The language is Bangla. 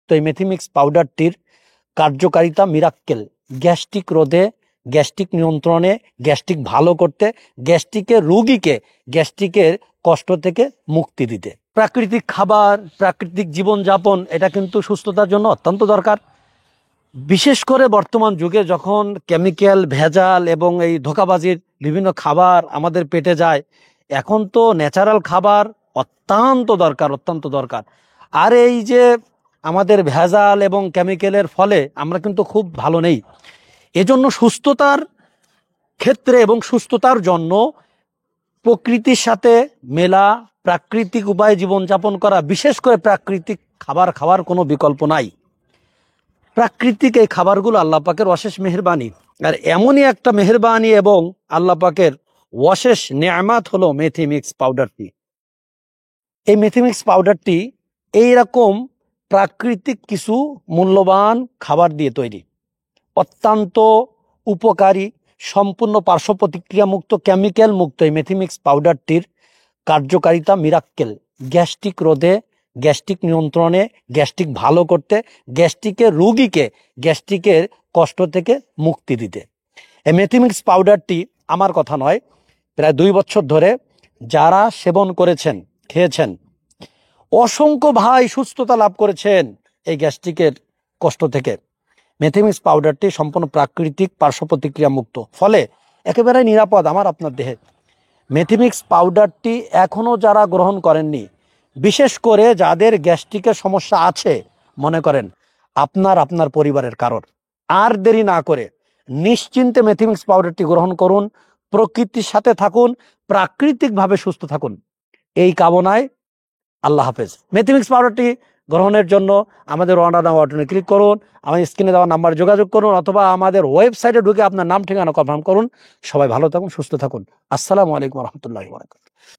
তো এই মেথিমিক্স পাউডারটির কার্যকারিতা মিরাক্কেল। গ্যাস্ট্রিক রোধে, গ্যাস্ট্রিক নিয়ন্ত্রণে, গ্যাস্ট্রিক ভালো করতে, গ্যাস্ট্রিকের রোগীকে গ্যাস্ট্রিকের কষ্ট থেকে মুক্তি দিতে। প্রাকৃতিক খাবার, প্রাকৃতিক জীবনযাপন এটা কিন্তু সুস্থতার জন্য অত্যন্ত দরকার। বিশেষ করে বর্তমান যুগে যখন কেমিক্যাল, ভেজাল এবং এই ধোঁকাবাজির বিভিন্ন খাবার আমাদের পেটে যায়, এখন তো ন্যাচারাল খাবার অত্যন্ত দরকার, অত্যন্ত দরকার। আর এই যে আমাদের ভেজাল এবং কেমিক্যালের ফলে আমরা কিন্তু খুব ভালো নেই। এজন্য সুস্থতার ক্ষেত্রে এবং সুস্থতার জন্য প্রকৃতির সাথে মেলা, প্রাকৃতিক উপায়ে জীবনযাপন করা, বিশেষ করে প্রাকৃতিক খাবার খাওয়ার কোনো বিকল্প নাই। প্রাকৃতিক এই খাবারগুলো আল্লাহ পাকের অশেষ মেহেরবানি, আর এমনই একটা মেহেরবানি এবং আল্লাহ পাকের অশেষ নেয়ামত হলো মেথিমিক্স পাউডারটি। এই মেথিমিক্স পাউডারটি এইরকম প্রাকৃতিক কিছু মূল্যবান খাবার দিয়ে তৈরি, অত্যন্ত উপকারী, সম্পূর্ণ পার্শ্ব প্রতিক্রিয়া মুক্ত, কেমিক্যাল মুক্ত এই মেথিমিক্স পাউডারটির কার্যকারিতা মিরাক্কেল। গ্যাস্ট্রিক রোধে, গ্যাস্ট্রিক নিয়ন্ত্রণে, গ্যাস্ট্রিক ভালো করতে, গ্যাস্ট্রিকের রোগীকে গ্যাস্ট্রিকের কষ্ট থেকে মুক্তি দিতে। এই মেথিমিক্স পাউডারটি আমার কথা নয়, প্রায় 2 বছর ধরে যারা সেবন করেছেন, খেয়েছেন, অসংখ্য ভাই সুস্থতা লাভ করেছেন এই গ্যাস্ট্রিকের কষ্ট থেকে। মেথিমিক্স পাউডারটি সম্পূর্ণ প্রাকৃতিক, পার্শ্ব প্রতিক্রিয়া মুক্ত, ফলে একেবারে নিরাপদ আমার আপনার দেহে। মেথিমিক্স পাউডারটি এখনও যারা গ্রহণ করেননি, বিশেষ করে যাদের গ্যাস্ট্রিকের সমস্যা আছে, মনে করেন আপনার পরিবারের কারোর, আর দেরি না করে নিশ্চিন্তে মেথিমিক্স পাউডারটি গ্রহণ করুন। প্রকৃতির সাথে থাকুন, প্রাকৃতিকভাবে সুস্থ থাকুন, এই কামনায় আল্লাহ হাফেজ। মেথিমিক্স পাউডারটি গ্রহণের জন্য আমাদের অর্ডার বাটনে ক্লিক করুন, আমাদের স্ক্রিনে দেওয়া নাম্বার যোগাযোগ করুন, অথবা আমাদের ওয়েবসাইটে ঢুকে আপনার নাম ঠিকানা কনফার্ম করুন। সবাই ভালো থাকুন, সুস্থ থাকুন। আসসালামু আলাইকুম রহমতুল্লাহি ওয়া বারাকাতুহু।